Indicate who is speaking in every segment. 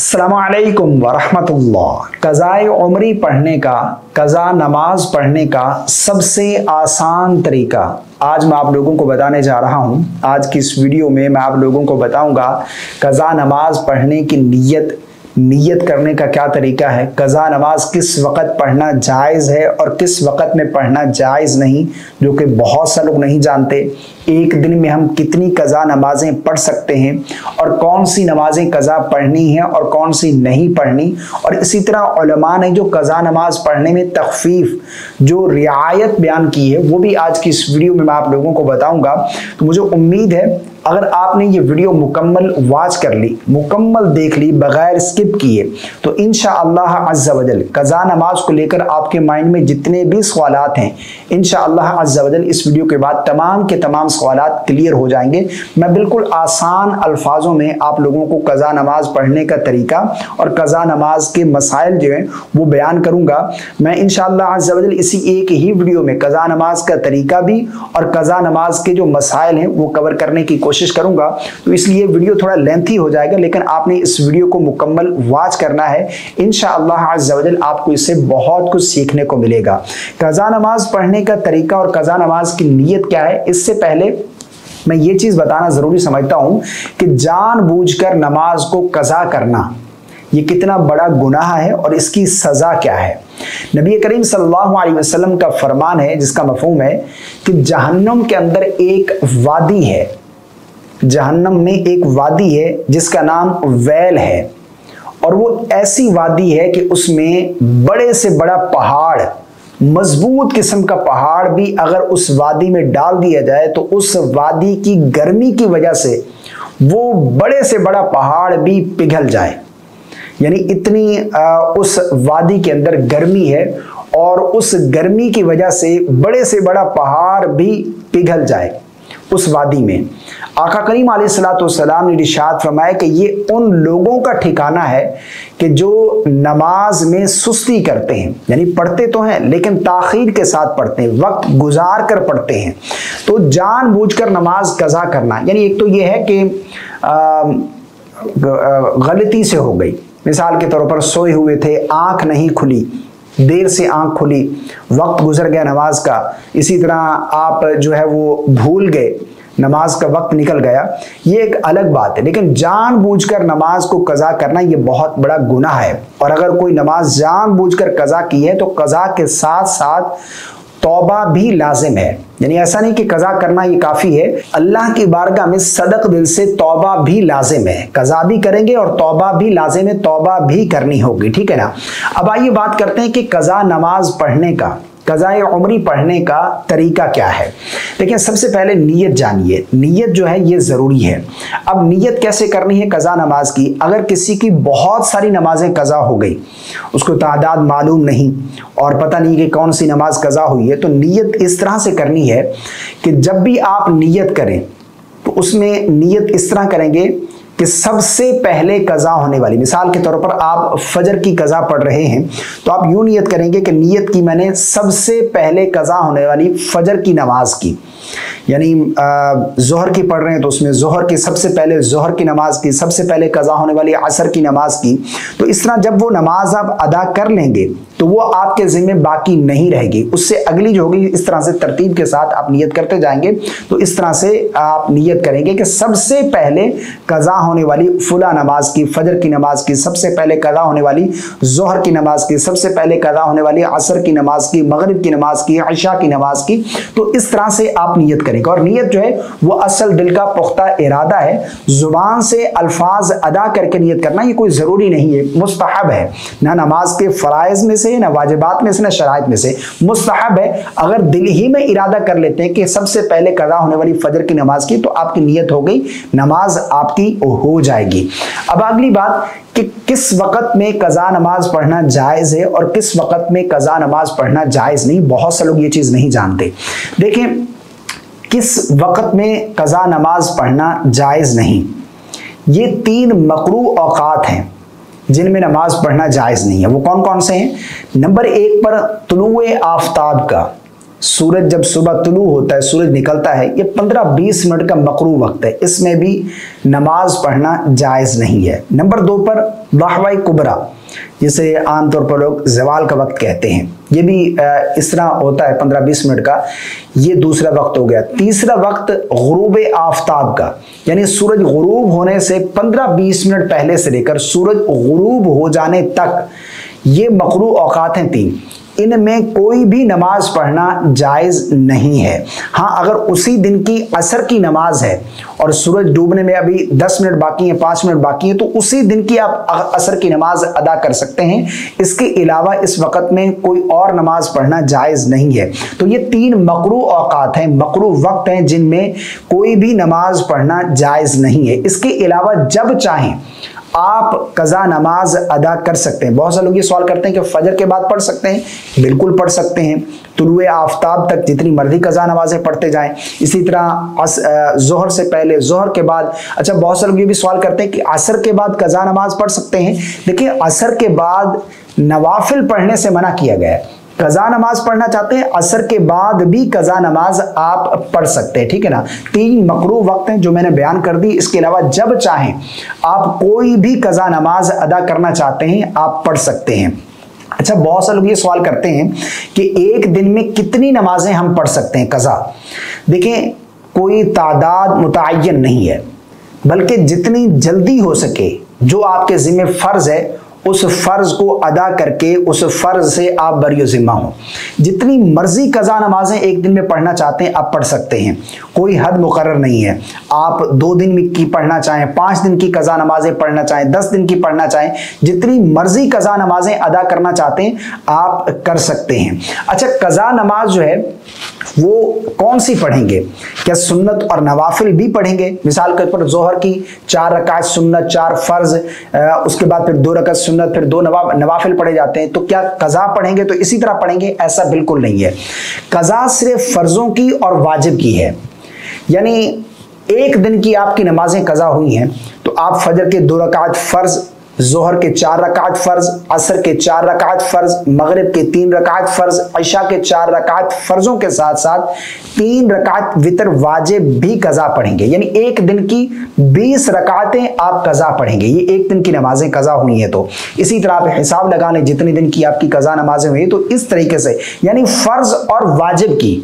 Speaker 1: अस्सलामुअलैकुम वरहमतुल्लाह। क़ज़ाए उम्री पढ़ने का, क़ज़ा नमाज पढ़ने का सबसे आसान तरीका आज मैं आप लोगों को बताने जा रहा हूँ। आज की इस वीडियो में मैं आप लोगों को बताऊँगा क़ज़ा नमाज पढ़ने की नियत करने का क्या तरीका है, क़ज़ा नमाज किस वक़्त पढ़ना जायज़ है और किस वक़्त में पढ़ना जायज़ नहीं, जो कि बहुत से लोग नहीं जानते। एक दिन में हम कितनी क़ज़ा नमाजें पढ़ सकते हैं और कौन सी नमाजें क़ज़ा पढ़नी है और कौन सी नहीं पढ़नी, और इसी तरह उलमा ने जो क़ज़ा नमाज पढ़ने में तख़फ़ीफ़ जो रियायत बयान की है वो भी आज की इस वीडियो में मैं आप लोगों को बताऊंगा। तो मुझे उम्मीद है अगर आपने ये वीडियो मुकम्मल वॉच कर ली, मुकम्मल देख ली बगैर स्किप किए, तो इंशाअल्लाह अज़्ज़ा वजल क़ज़ा नमाज को लेकर आपके माइंड में जितने भी सवालात हैं इंशाअल्लाह अज़्ज़ा वजल इस वीडियो के बाद तमाम के तमाम सवालात क्लियर हो जाएंगे। मैं बिल्कुल आसान अल्फाजों में आप लोगों को क़ज़ा नमाज पढ़ने का तरीका और क़ज़ा नमाज के मसाइल जो हैं वो बयान करूँगा। मैं इंशाअल्लाह अज़्ज़ा वजल इसी एक ही वीडियो में क़ज़ा नमाज का तरीका भी और क़ज़ा नमाज के जो मसाइल हैं वो कवर करने की कोशिश करूंगा। तो इसलिए वीडियो थोड़ा लेंथी हो जाएगा, लेकिन आपने इस वीडियो को मुकम्मल वॉच करना है। इंशाअल्लाह अज़्ज़ा वजल आपको इससे बहुत कुछ सीखने को मिलेगा। क़ज़ा नमाज पढ़ने का तरीका और क़ज़ा नमाज की नियत क्या है, इससे पहले मैं ये चीज बताना जरूरी समझता हूं कि जानबूझकर नमाज को क़ज़ा करना ये कितना बड़ा गुनाह है और इसकी सजा क्या है। नबी करीम सल्लल्लाहु अलैहि वसल्लम का फरमान है जिसका मफ़हूम है कि जहन्नम के अंदर एक वादी है, जहन्नम में एक वादी है जिसका नाम वैल है, और वो ऐसी वादी है कि उसमें बड़े से बड़ा पहाड़, मजबूत किस्म का पहाड़ भी अगर उस वादी में डाल दिया जाए तो उस वादी की गर्मी की वजह से वो बड़े से बड़ा पहाड़ भी पिघल जाए। यानी इतनी उस वादी के अंदर गर्मी है और उस गर्मी की वजह से बड़े से बड़ा पहाड़ भी पिघल जाए उस वादी में। आका करीम अलैहिस्सलाम ने इरशाद फरमाया कि ये उन लोगों का ठिकाना है कि जो नमाज में सुस्ती करते हैं, यानी पढ़ते तो हैं लेकिन ताखीर के साथ पढ़ते हैं, वक्त गुजार कर पढ़ते हैं। तो जानबूझकर नमाज क़ज़ा करना, यानी एक तो ये है कि गलती से हो गई, मिसाल के तौर पर सोए हुए थे, आंख नहीं खुली, देर से आंख खुली, वक्त गुजर गया नमाज का, इसी तरह आप जो है वो भूल गए, नमाज का वक्त निकल गया, ये एक अलग बात है। लेकिन जानबूझकर नमाज को क़ज़ा करना ये बहुत बड़ा गुनाह है। और अगर कोई नमाज जानबूझकर क़ज़ा की है तो क़ज़ा के साथ साथ तौबा भी लाजिम है। यानी ऐसा नहीं कि क़ज़ा करना ये काफ़ी है, अल्लाह की बारगाह में सदक दिल से तौबा भी लाजिम है। क़ज़ा भी करेंगे और तौबा भी लाजिम है, तौबा भी करनी होगी, ठीक है ना। अब आइए बात करते हैं कि क़ज़ा नमाज पढ़ने का, क़ज़ाए उम्री पढ़ने का तरीका क्या है। देखिए सबसे पहले नियत जानिए, नियत जो है ये ज़रूरी है। अब नियत कैसे करनी है क़ज़ा नमाज की, अगर किसी की बहुत सारी नमाजें क़ज़ा हो गई, उसको तादाद मालूम नहीं और पता नहीं कि कौन सी नमाज क़ज़ा हुई है, तो नियत इस तरह से करनी है कि जब भी आप नियत करें तो उसमें नियत इस तरह करेंगे कि सबसे पहले क़ज़ा होने वाली, मिसाल के तौर पर आप फजर की क़ज़ा पढ़ रहे हैं तो आप यूँ नियत करेंगे कि नियत की मैंने सबसे पहले क़ज़ा होने वाली फजर की नमाज की, यानी ज़ोहर की पढ़ रहे हैं तो उसमें ज़ोहर की सबसे पहले ज़ोहर की नमाज की, सबसे पहले क़ज़ा होने वाली असर की नमाज की। तो इस तरह जब वो नमाज आप अदा कर लेंगे तो वो आपके ज़िम्मे बाकी नहीं रहेगी, उससे अगली जो होगी इस तरह से तरतीब के साथ आप नियत करते जाएंगे। तो इस तरह से आप नियत करेंगे कि सबसे पहले क़ज़ा होने वाली फुला नमाज की, फजर की नमाज की, सबसे पहले क़ज़ा होने वाली ज़ोहर की नमाज की, सबसे पहले क़ज़ा होने वाली असर की नमाज की, मगरिब की नमाज की, इशा की नमाज की। तो इस तरह से आप नियत करेंगे। और नियत जो है वो असल दिल का पुख्ता इरादा है, जुबान से अल्फाज अदा करके नियत करना ये कोई ज़रूरी नहीं है, मुस्तहब है। ना नमाज के फ़राइज़ में से, ना वाजिबात में से, ना शराइत में से, मुस्तहब है। अगर दिल ही में इरादा कर लेते हैं कि सबसे पहले क़ज़ा होने वाली फजर की नमाज की, तो आपकी नियत हो गई, नमाज आपकी हो जाएगी। अब अगली बात कि किस वक़्त में क़ज़ा नमाज पढ़ना जायज़ है और किस वक़्त में क़ज़ा नमाज पढ़ना जायज़ नहीं, बहुत से लोग ये चीज़ नहीं जानते। देखें किस वक़्त में क़ज़ा नमाज पढ़ना जायज़ नहीं, ये 3 मकरूह औक़ात हैं जिनमें नमाज पढ़ना जायज़ नहीं है। वो कौन कौन से हैं? नंबर 1 पर तुलुए आफ़ताब का, सूरज जब सुबह तुलू होता है, सूरज निकलता है, ये 15-20 मिनट का मकरूह वक्त है, इसमें भी नमाज पढ़ना जायज़ नहीं है। नंबर 2 पर लहवा कुबरा, जिसे आमतौर पर लोग ज़वाल का वक्त कहते हैं, ये भी इस तरह होता है 15-20 मिनट का। ये दूसरा वक्त हो गया। तीसरा वक्त गुरूब आफ्ताब का, यानी सूरज गुरूब होने से 15-20 मिनट पहले से लेकर सूरज गुरूब हो जाने तक ये मकरू औकात हैं 3। इनमें कोई भी नमाज पढ़ना जायज़ नहीं है। हाँ, अगर उसी दिन की असर की नमाज है और सूरज डूबने में अभी 10 मिनट बाकी हैं, 5 मिनट बाकी हैं, तो उसी दिन की आप असर की नमाज अदा कर सकते हैं। इसके अलावा इस वक्त में कोई और नमाज पढ़ना जायज़ नहीं है। तो ये 3 मकरू औकात हैं, मकरू वक्त हैं, जिनमें कोई भी नमाज पढ़ना जायज़ नहीं है। इसके अलावा जब चाहें आप कज़ा नमाज अदा कर सकते हैं। बहुत से लोग ये सवाल करते हैं कि फजर के बाद पढ़ सकते हैं। बिल्कुल पढ़ सकते हैं, तुलुए आफ्ताब तक जितनी मर्जी कज़ा नमाजें पढ़ते जाएं। इसी तरह ज़ोहर से पहले, ज़ोहर के बाद। अच्छा, बहुत से लोग ये भी सवाल करते हैं कि असर के बाद कज़ा नमाज पढ़ सकते हैं। देखिए, असर के बाद नवाफिल पढ़ने से मना किया गया है। कज़ा नमाज पढ़ना चाहते हैं, असर के बाद भी कज़ा नमाज आप पढ़ सकते हैं, ठीक है ना। 3 मकरू वक्त हैं जो मैंने बयान कर दी। इसके अलावा जब चाहें आप कोई भी कज़ा नमाज अदा करना चाहते हैं, आप पढ़ सकते हैं। अच्छा, बहुत से लोग ये सवाल करते हैं कि एक दिन में कितनी नमाजें हम पढ़ सकते हैं कज़ा। देखें, कोई तादाद मुतय्यन नहीं है, बल्कि जितनी जल्दी हो सके जो आपके ज़िम्मे फ़र्ज़ है उस फ़र्ज को अदा करके उस फ़र्ज से आप बरी ज़िम्मा हो। जितनी मर्जी कज़ा नमाजें एक दिन में पढ़ना चाहते हैं आप पढ़ सकते हैं, कोई हद मुकर्रर नहीं है। आप 2 दिन की पढ़ना चाहें, 5 दिन की कज़ा नमाजें पढ़ना चाहें, 10 दिन की पढ़ना चाहें, जितनी मर्जी कज़ा नमाजें अदा करना चाहते हैं आप कर सकते हैं। अच्छा, कज़ा नमाज जो है वो कौन सी पढ़ेंगे? क्या सुन्नत और नवाफिल भी पढ़ेंगे? मिसाल के तौर पर ज़ोहर की 4 रकात सुन्नत, 4 फ़र्ज, उसके बाद फिर 2 रकात सुन्नत, फिर 2 नवाफिल पढ़े जाते हैं, तो क्या कज़ा पढ़ेंगे तो इसी तरह पढ़ेंगे? ऐसा बिल्कुल नहीं है। कज़ा सिर्फ फ़र्ज़ों की और वाजिब की है। यानी एक दिन की आपकी नमाजें कज़ा हुई हैं तो आप फजर के 2 रकात फ़र्ज, ज़ोहर के 4 रकात फ़र्ज, असर के 4 रकात फ़र्ज, मगरिब के 3 रकात फ़र्ज, इशा के 4 रकात फ़र्जों के साथ साथ 3 रकात वितर वाजिब भी कज़ा पढ़ेंगे। यानी एक दिन की 20 रकातें आप कज़ा पढ़ेंगे। ये एक दिन की नमाजें कज़ा हुई हैं। तो इसी तरह आप हिसाब लगा लें जितने दिन की आपकी कज़ा नमाजें हुई, तो इस तरीके से यानी फ़र्ज और वाजिब की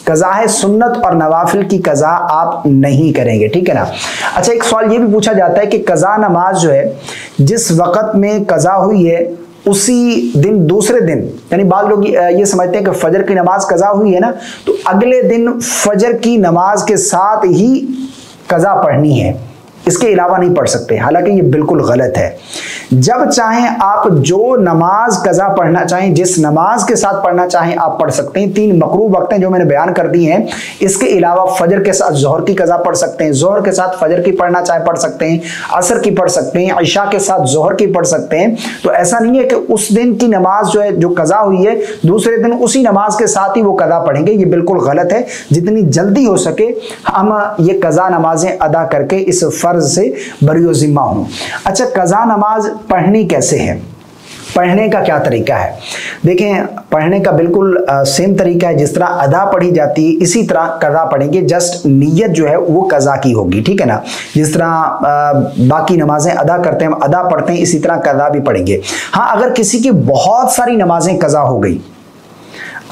Speaker 1: कज़ा है, सुन्नत और नवाफिल की कज़ा आप नहीं करेंगे, ठीक है ना। अच्छा, एक सवाल ये भी पूछा जाता है कि कज़ा नमाज जो है जिस वक़्त में कज़ा हुई है उसी दिन दूसरे दिन, यानी बाद लोग ये समझते हैं कि फजर की नमाज कज़ा हुई है ना, तो अगले दिन फजर की नमाज के साथ ही कज़ा पढ़नी है, इसके अलावा नहीं पढ़ सकते। हालांकि ये बिल्कुल गलत है। जब चाहें आप जो नमाज कज़ा पढ़ना चाहें, जिस नमाज के साथ पढ़ना चाहें आप पढ़ सकते हैं। 3 मकरू वक्त हैं जो मैंने बयान कर दी हैं। इसके अलावा फजर के साथ ज़ोहर की कज़ा पढ़ सकते हैं, ज़ोहर के साथ फजर की पढ़ना चाहे पढ़ सकते हैं, असर की पढ़ सकते हैं, इशा के साथ ज़ोहर की पढ़ सकते हैं। तो ऐसा नहीं है कि उस दिन की नमाज जो है, जो कज़ा हुई है, दूसरे दिन उसी नमाज के साथ ही वो कज़ा पढ़ेंगे। ये बिल्कुल गलत है। जितनी जल्दी हो सके हम ये कज़ा नमाजें अदा करके इस फ़र्ज से बरी ज़िम्मा हों। अच्छा, कज़ा नमाज पढ़नी कैसे है? पढ़ने का क्या तरीका है? देखें, पढ़ने का बिल्कुल सेम तरीका है। जिस तरह अदा पढ़ी जाती है इसी तरह कज़ा पढ़ेंगे, जस्ट नीयत जो है वो कज़ा की होगी, ठीक है ना। जिस तरह बाकी नमाजें अदा करते हैं, हम अदा पढ़ते हैं, इसी तरह कज़ा भी पढ़ेंगे। हाँ, अगर किसी की बहुत सारी नमाजें कज़ा हो गई,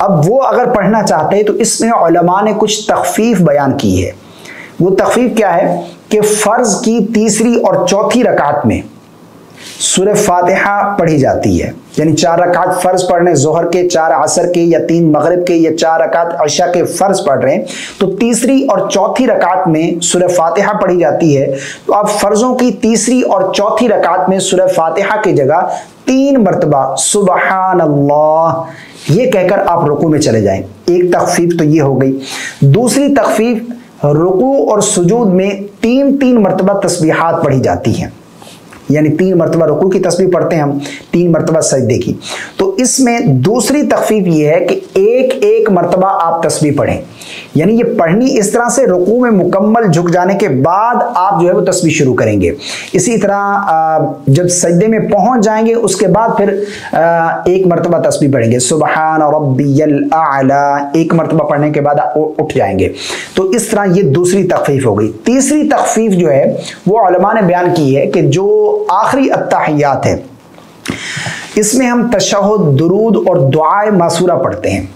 Speaker 1: अब वो अगर पढ़ना चाहते हैं तो इसमें उलमा ने कुछ तखफीफ बयान की है। वो तखफीफ क्या है कि फ़र्ज की 3री और 4थी रकात में सूरह फातिहा पढ़ी जाती है। यानी 4 रकात फ़र्ज पढ़ रहे हैं, ज़ोहर के, 4 असर के या 3 मगरिब के या 4 रकात इशा के फ़र्ज पढ़ रहे हैं, तो 3री और 4थी रकात में सूरह फातिहा पढ़ी जाती है। तो आप फ़र्जों की 3री और 4थी रकात में सूरह फातिहा की जगह 3 मरतबा सुबहान अल्लाह ये कहकर आप रुकू में चले जाएं। एक तखफीफ तो ये हो गई। दूसरी तखफीफ, रुकू और सुजूद में 3-3 मरतबा तस्बीहात पढ़ी जाती हैं। यानी 3 मरतबा रुकू की तस्बीह पढ़ते हैं हम, 3 मरतबा सजदे की। तो इसमें दूसरी तखफीफ ये है कि एक मरतबा आप तस्बीह पढ़ें। यानी ये पढ़नी इस तरह से रुकू में मुकम्मल झुक जाने के बाद आप जो है वो तस्बीह शुरू करेंगे। इसी तरह जब सजदे में पहुंच जाएंगे उसके बाद फिर एक मरतबा तस्बीह पढ़ेंगे, सुबहान रब्बियल आला, एक मरतबा पढ़ने के बाद उठ जाएंगे। तो इस तरह ये दूसरी तखफीफ हो गई। तीसरी तखफीफ जो है वो उलमा ने बयान की है कि जो आखिरी अत्तहियात है इसमें हम तशहुद, दुरूद और दुआए मासूरा पढ़ते हैं।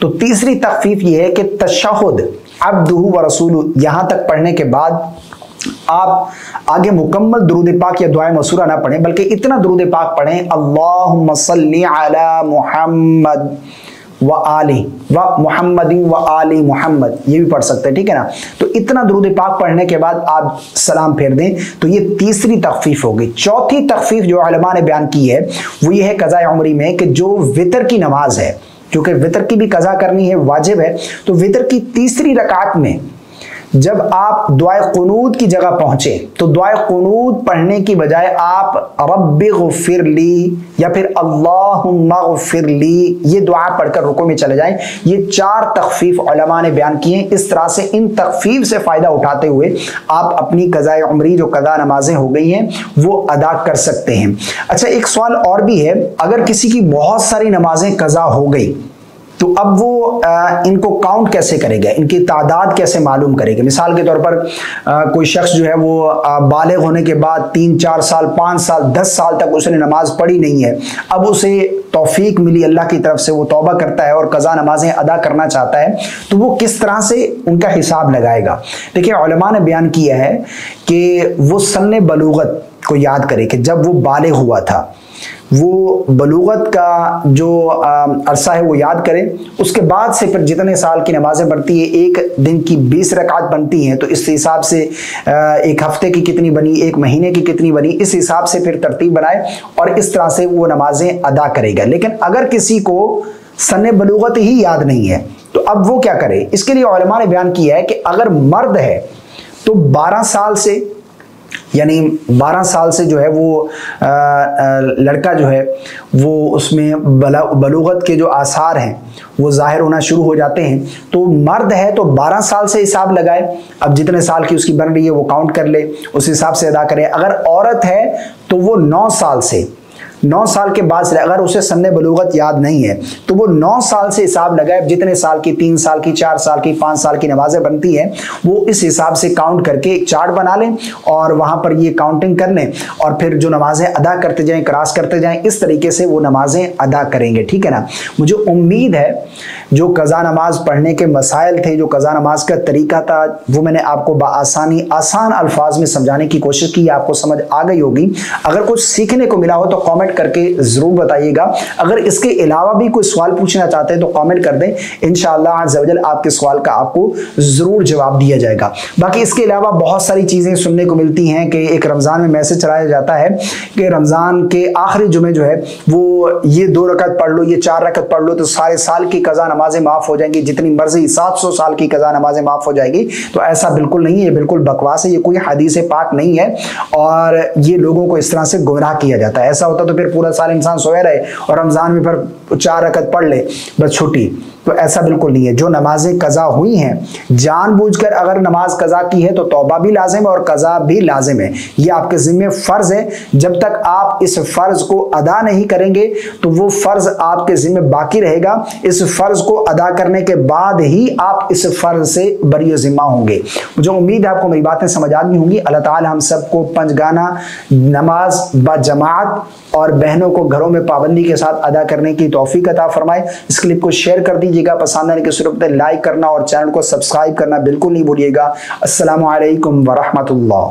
Speaker 1: तो तीसरी तखफीफ ये है कि तशहुद अब्दुहु व रसूलु यहां तक पढ़ने के बाद आप आगे मुकम्मल दुरूद पाक या दुआए मसूरा ना पढ़ें, बल्कि इतना दुरूद पाक पढ़ें, अल्लाहुम्मा सल्ली अला मुहम्मद व आली व मुहम्मदिन व आली मुहम्मद, ये भी पढ़ सकते हैं, ठीक है ना। तो इतना दुरूद पाक पढ़ने के बाद आप सलाम फेर दें। तो ये तीसरी तखफीफ होगी। चौथी तखफीफ जो उलमा ने बयान की है वो ये है कज़ाए उम्री में कि जो वितर की नमाज है, क्योंकि वितर की भी कज़ा करनी है, वाजिब है, तो वितर की तीसरी रकात में जब आप दुआए कुनूत की जगह पहुंचे तो दुआए कुनूत पढ़ने की बजाय आप रब्बि ग़फ़िरली या फिर अल्लाहुम्मा ग़फ़िरली ये दुआ पढ़कर रुकू में चले जाएं। ये 4 तखफीफ उलमा ने बयान किए हैं। इस तरह से इन तखफीफ से फ़ायदा उठाते हुए आप अपनी कज़ाए उम्री जो कज़ा नमाजें हो गई हैं वो अदा कर सकते हैं। अच्छा, एक सवाल और भी है, अगर किसी की बहुत सारी नमाजें कज़ा हो गई तो अब वो इनको काउंट कैसे करेगा, इनकी तादाद कैसे मालूम करेगा। मिसाल के तौर पर कोई शख्स जो है वो बालिग होने के बाद 3, 4 साल, 5 साल, 10 साल तक उसने नमाज पढ़ी नहीं है, अब उसे तौफीक मिली अल्लाह की तरफ से, वो तौबा करता है और कज़ा नमाजें अदा करना चाहता है, तो वो किस तरह से उनका हिसाब लगाएगा। देखिए, उलमा ने बयान किया है कि वो सन्ने बलूगत को याद करे कि जब वो बालिग हुआ था, वो बलूगत का जो अरसा है वो याद करें। उसके बाद से फिर जितने साल की नमाजें बनती है, एक दिन की 20 रकात बनती हैं, तो इस हिसाब से एक हफ्ते की कितनी बनी, एक महीने की कितनी बनी, इस हिसाब से फिर तरतीब बनाए और इस तरह से वो नमाजें अदा करेगा। लेकिन अगर किसी को सन्ने बलूगत ही याद नहीं है तो अब वो क्या करे। इसके लिए उलमा ने बयान किया है कि अगर मर्द है तो 12 साल से, यानी 12 साल से जो है वो लड़का जो है वो उसमें बलूगत के जो आसार हैं वो जाहिर होना शुरू हो जाते हैं। तो मर्द है तो 12 साल से हिसाब लगाए, अब जितने साल की उसकी बन रही है वो काउंट कर ले, उस हिसाब से अदा करे। अगर औरत है तो वो 9 साल से, 9 साल के बाद से, अगर उसे सन्ने बलूगत याद नहीं है तो वो 9 साल से हिसाब लगाए, जितने साल की, 3 साल की, 4 साल की, 5 साल की नमाजें बनती हैं वो इस हिसाब से काउंट करके एक चार्ट बना लें और वहां पर ये काउंटिंग कर लें और फिर जो नमाजें अदा करते जाएं, क्रॉस करते जाएं, इस तरीके से वो नमाजें अदा करेंगे, ठीक है ना। मुझे उम्मीद है जो कज़ा नमाज पढ़ने के मसाइल थे, जो कज़ा नमाज का तरीका था, वो मैंने आपको बआसानी आसान अल्फाज में समझाने की कोशिश की, आपको समझ आ गई होगी। अगर कुछ सीखने को मिला हो तो कमेंट करके जरूर बताइएगा। अगर इसके अलावा भी कोई सवाल पूछना चाहते हैं तो कमेंट कर दें, इंशाअल्लाह अज़्ज़ा वजल आपके सवाल का आपको जरूर जवाब दिया जाएगा। बाकी इसके अलावा बहुत सारी चीजें सुनने को मिलती हैं कि एक रमजान में मैसेज चलाया जाता है कि रमजान के आखिरी जुमे जो है वो ये 2 रकत पढ़ लो, ये 4 रकत पढ़ लो तो सारे साल की कज़ा नमाजें माफ हो जाएंगी, जितनी मर्जी 700 साल की कज़ा नमाजें माफ हो जाएगी। तो ऐसा बिल्कुल नहीं है, ये बिल्कुल बकवास है, ये कोई हदीस पाक नहीं है और ये लोगों को इस तरह से गुमराह किया जाता है। ऐसा होता तो फिर पूरा साल इंसान सोया रहे और रमजान में फिर 4 रकत पढ़ ले बस छुट्टी, तो ऐसा बिल्कुल नहीं है। जो नमाजें कज़ा हुई हैं, जानबूझकर अगर नमाज कज़ा की है तो तौबा भी लाजिम है और कज़ा भी लाजिम है, ये आपके ज़िम्मे फ़र्ज है। जब तक आप इस फ़र्ज़ को अदा नहीं करेंगे तो वो फ़र्ज़ आपके ज़िम्मे बाकी रहेगा। इस फ़र्ज़ को अदा करने के बाद ही आप इस फ़र्ज़ से बरी ज़िम्मा होंगे। मुझे उम्मीद है आपको मेरी बातें समझ आ गई होंगी। अल्लाह ताला हम सबको पंजगाना नमाज बजमात और बहनों को घरों में पाबंदी के साथ अदा करने की तौफीक अता फरमाए। इस क्लिप को शेयर कर दीजिएगा, पसंद आने की सूरत में लाइक करना और चैनल को सब्सक्राइब करना बिल्कुल नहीं भूलिएगा। अस्सलामु अलैकुम व रहमतुल्लाह।